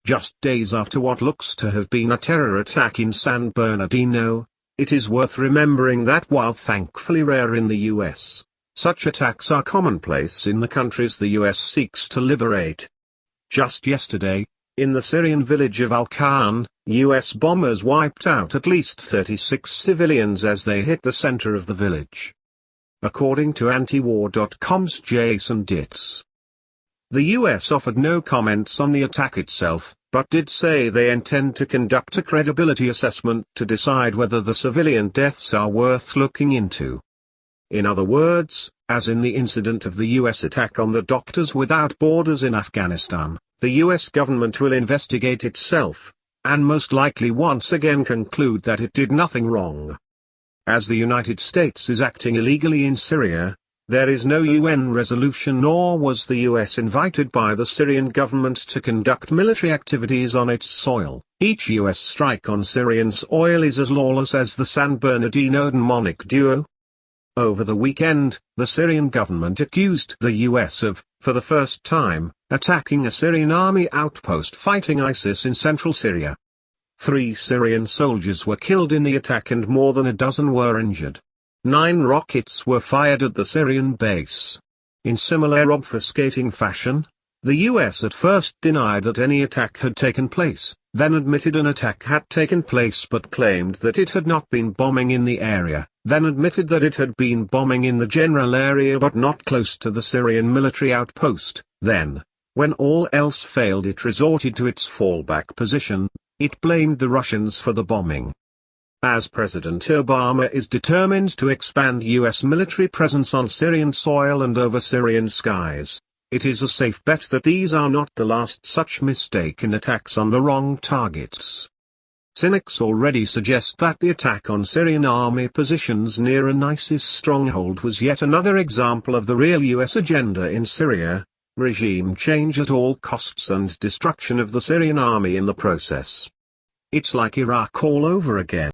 just days after what looks to have been a terror attack in San Bernardino. It is worth remembering that while thankfully rare in the US, such attacks are commonplace in the countries the US seeks to liberate. Just yesterday, in the Syrian village of Al-Khan, US bombers wiped out at least 36 civilians as they hit the center of the village. According to antiwar.com's Jason Ditz. The US offered no comments on the attack itself, but did say they intend to conduct a credibility assessment to decide whether the civilian deaths are worth looking into. In other words, as in the incident of the US attack on the Doctors Without Borders in Afghanistan, the US government will investigate itself, and most likely once again conclude that it did nothing wrong. As the United States is acting illegally in Syria, there is no UN resolution nor was the US invited by the Syrian government to conduct military activities on its soil. Each US strike on Syrian soil is as lawless as the San Bernardino demonic duo. Over the weekend, the Syrian government accused the US of, for the first time, attacking a Syrian army outpost fighting ISIS in central Syria. 3 Syrian soldiers were killed in the attack and more than a dozen were injured. 9 rockets were fired at the Syrian base. In similar obfuscating fashion, the US at first denied that any attack had taken place, then admitted an attack had taken place but claimed that it had not been bombing in the area, then admitted that it had been bombing in the general area but not close to the Syrian military outpost, then, when all else failed, it resorted to its fallback position. It blamed the Russians for the bombing. As President Obama is determined to expand US military presence on Syrian soil and over Syrian skies, it is a safe bet that these are not the last such mistaken attacks on the wrong targets. Cynics already suggest that the attack on Syrian army positions near an ISIS stronghold was yet another example of the real US agenda in Syria: regime change at all costs and destruction of the Syrian army in the process. It's like Iraq all over again.